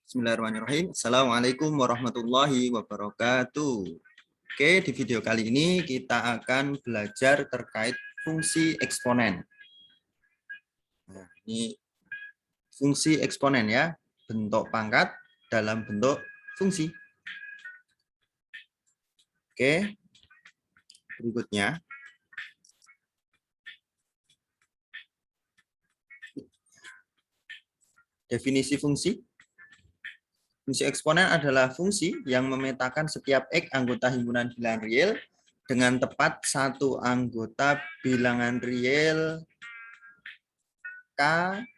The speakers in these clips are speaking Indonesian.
Bismillahirrahmanirrahim. Assalamualaikum warahmatullahi wabarakatuh. Oke, di video kali ini kita akan belajar terkait fungsi eksponen. Nah, ini fungsi eksponen ya, bentuk pangkat dalam bentuk fungsi. Oke, berikutnya. Definisi fungsi. Fungsi eksponen adalah fungsi yang memetakan setiap X anggota himpunan bilangan real dengan tepat satu anggota bilangan real K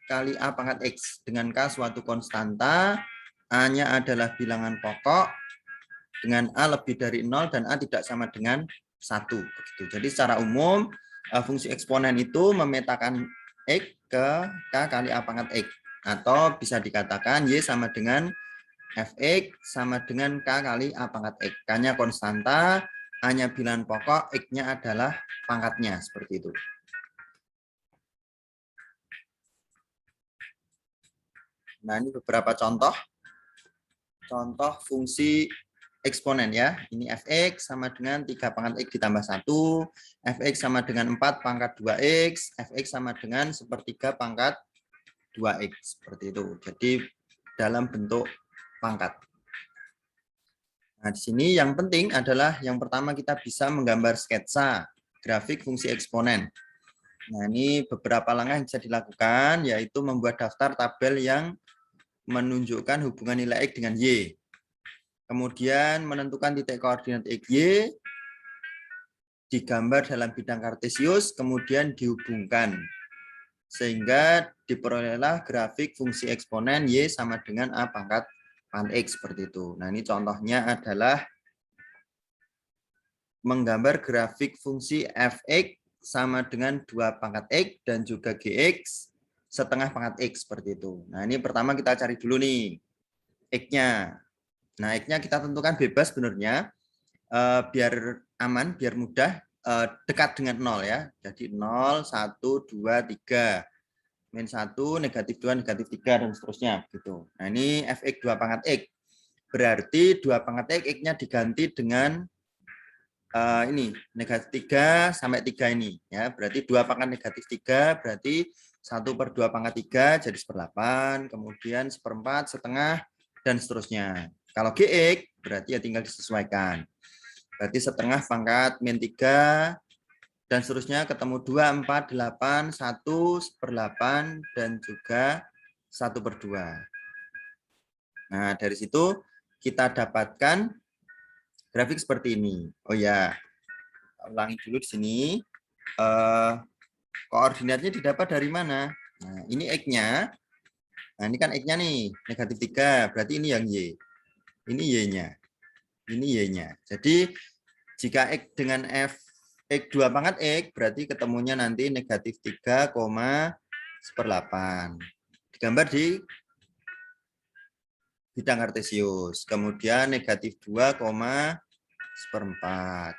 kali A pangkat X, dengan K suatu konstanta, A-nya adalah bilangan pokok, dengan A lebih dari 0 dan A tidak sama dengan 1. Begitu. Jadi secara umum fungsi eksponen itu memetakan X ke K kali A pangkat X. Atau bisa dikatakan Y sama dengan Fx sama dengan K kali A pangkat X. K-nya konstanta, A-nya bilangan pokok, X-nya adalah pangkatnya. Seperti itu. Nah, ini beberapa contoh. Contoh fungsi eksponen ya. Ini Fx sama dengan 3 pangkat X ditambah 1. Fx sama dengan 4 pangkat 2X. Fx sama dengan 1/3 pangkat 2X. Seperti itu. Jadi dalam bentuk pangkat. Nah, di sini yang penting adalah yang pertama kita bisa menggambar sketsa grafik fungsi eksponen. Nah, ini beberapa langkah yang bisa dilakukan, yaitu membuat daftar tabel yang menunjukkan hubungan nilai X dengan Y. Kemudian menentukan titik koordinat X, Y, digambar dalam bidang kartesius, kemudian dihubungkan. Sehingga diperolehlah grafik fungsi eksponen Y sama dengan A pangkat X seperti itu. Nah, ini contohnya adalah menggambar grafik fungsi Fx sama dengan 2 pangkat X dan juga Gx setengah pangkat X seperti itu. Nah, ini pertama kita cari dulu nih X-nya. Nah, X-nya kita tentukan bebas sebenarnya biar aman, biar mudah, dekat dengan 0 ya. Jadi 0, 1, 2, 3. Min 1, negatif 2, negatif 3, dan seterusnya. Gitu. Nah, ini Fx 2 pangkat X. Berarti 2 pangkat X, X-nya diganti dengan ini, negatif 3 sampai 3 ini. Ya. Berarti 2 pangkat negatif 3, berarti 1/2 pangkat 3, jadi 1/8. Kemudian 1/4, setengah, dan seterusnya. Kalau Gx, berarti ya tinggal disesuaikan. Berarti setengah pangkat min 3, dan seterusnya ketemu 2, 4, 8, 1, 1/8, dan juga 1/2. Nah, dari situ kita dapatkan grafik seperti ini. Oh ya, ulangi dulu di sini. Koordinatnya didapat dari mana? Nah, ini X-nya. Nah, ini kan X-nya nih, negatif 3. Berarti ini yang Y. Ini Y-nya. Ini Y-nya. Jadi, jika X dengan F X 2 pangkat X, berarti ketemunya nanti negatif 3, 1/8. Digambar di bidang kartesius. Kemudian negatif 2, 1/4.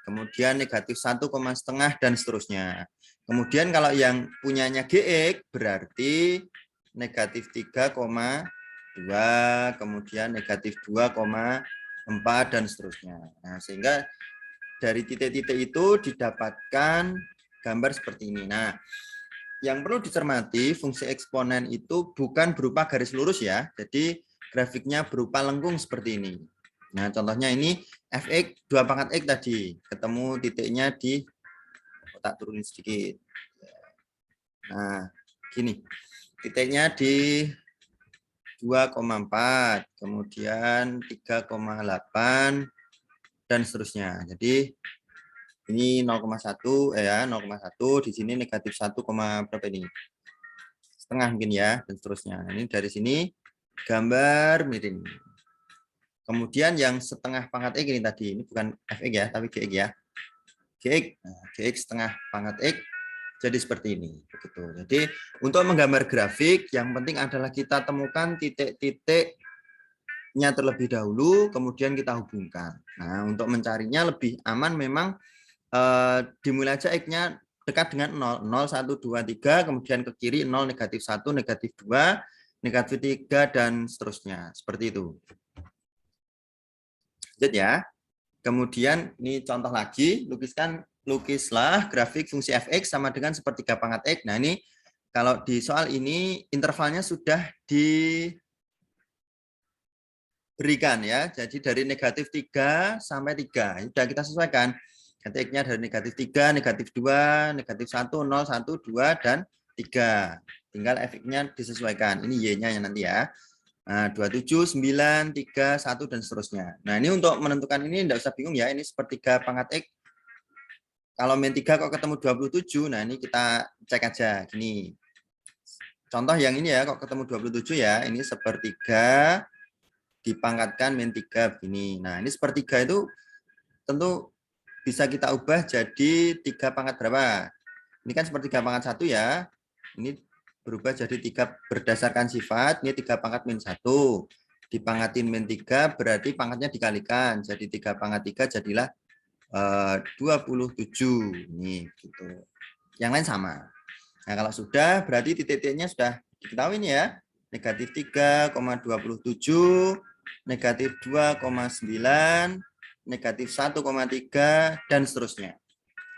Kemudian negatif 1, setengah, dan seterusnya. Kemudian kalau yang punyanya Gx, berarti negatif 3,2, kemudian negatif 2,4, dan seterusnya. Nah, sehingga dari titik-titik itu didapatkan gambar seperti ini. Nah, yang perlu dicermati, fungsi eksponen itu bukan berupa garis lurus ya. Jadi grafiknya berupa lengkung seperti ini. Nah, contohnya ini Fx 2 pangkat X tadi. Ketemu titiknya di, tak turunin sedikit. Nah, gini. Titiknya di 2,4, kemudian 3,8, dan seterusnya. Jadi ini 0,1 ya, 0,1, di sini negatif 1, berapa ini? Setengah mungkin ya, dan seterusnya. Ini dari sini gambar miring. Kemudian yang setengah pangkat X ini tadi, ini bukan Fx ya, tapi Gx ya. Gx, nah, Gx setengah pangkat X jadi seperti ini. Begitu. Jadi untuk menggambar grafik, yang penting adalah kita temukan titik-titiknya terlebih dahulu, kemudian kita hubungkan. Nah, untuk mencarinya lebih aman memang dimulai aja X-nya dekat dengan 0, 0, 1, 2, 3, kemudian ke kiri 0, negatif 1, negatif 2, negatif 3, dan seterusnya. Seperti itu. Lanjut ya. Kemudian ini contoh lagi, lukislah grafik fungsi fx sama dengan sepertiga pangkat x. Nah ini kalau di soal ini intervalnya sudah diberikan ya. Jadi dari negatif 3 sampai 3. Sudah kita sesuaikan. X-nya dari negatif 3, negatif 2, negatif 1, 0, 1, 2, dan 3. Tinggal fx-nya disesuaikan. Ini y-nya ya nanti ya. Nah, 27, 9, 3, 1, dan seterusnya. Nah, ini untuk menentukan ini tidak usah bingung ya. Ini sepertiga pangkat X. Kalau min 3 kok ketemu 27, nah ini kita cek aja. Gini. Contoh yang ini ya, kok ketemu 27 ya. Ini sepertiga dipangkatkan min 3 begini. Nah, ini sepertiga itu tentu bisa kita ubah jadi 3 pangkat berapa? Ini kan sepertiga pangkat 1 ya. Ini berubah jadi 3 berdasarkan sifat, ini 3 pangkat min 1. Dipangkatin min 3 berarti pangkatnya dikalikan. Jadi 3 pangkat 3 jadilah 27. Nih gitu. Yang lain sama. Nah, kalau sudah berarti titik-titiknya sudah diketahui ini ya. Negatif 3,27, negatif 2,9, negatif 1,3, dan seterusnya.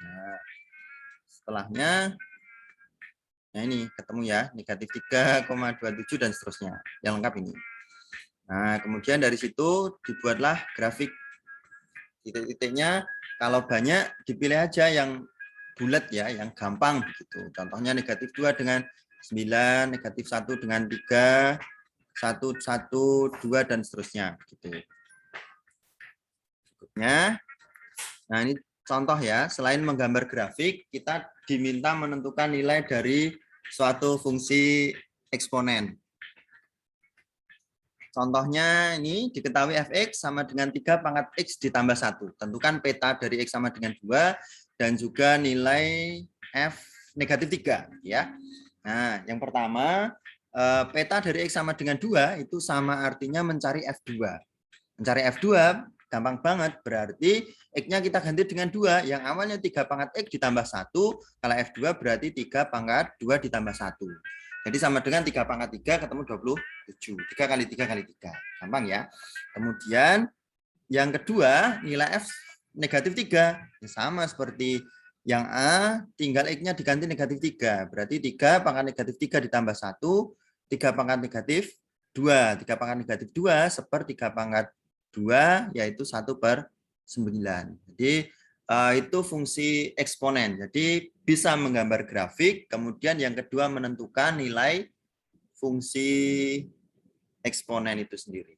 Nah, setelahnya nah ini ketemu ya, negatif 3,27 dan seterusnya. Yang lengkap ini. Nah, kemudian dari situ dibuatlah grafik titik-titiknya. Kalau banyak dipilih aja yang bulat ya, yang gampang begitu. Contohnya negatif 2 dengan 9, negatif 1 dengan 3, 1, 1, 2, dan seterusnya. Gitu. Berikutnya, nah ini contoh ya, selain menggambar grafik, kita diminta menentukan nilai dari suatu fungsi eksponen. Contohnya ini diketahui fx sama dengan 3 pangkat x ditambah 1. Tentukan peta dari x sama dengan 2 dan juga nilai f negatif 3 ya. Nah, yang pertama peta dari x sama dengan 2 itu sama artinya mencari f2. Mencari f2 gampang banget, berarti x-nya kita ganti dengan 2, yang awalnya 3 pangkat x ditambah 1, kalau f2 berarti 3 pangkat 2 ditambah 1. Jadi sama dengan 3 pangkat 3 ketemu 27. 3 kali 3 kali 3. Gampang ya. Kemudian yang kedua, nilai f negatif 3. Ya, sama seperti yang A, tinggal x-nya diganti negatif 3. Berarti 3 pangkat negatif 3 ditambah 1, 3 pangkat negatif 2. 3 pangkat negatif 2 seper 3 pangkat 2, yaitu 1/9. Jadi itu fungsi eksponen. Jadi bisa menggambar grafik, kemudian yang kedua menentukan nilai fungsi eksponen itu sendiri.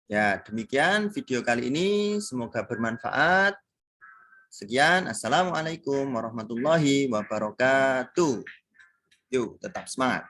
Ya, demikian video kali ini. Semoga bermanfaat. Sekian. Assalamualaikum warahmatullahi wabarakatuh. Yuk, tetap semangat.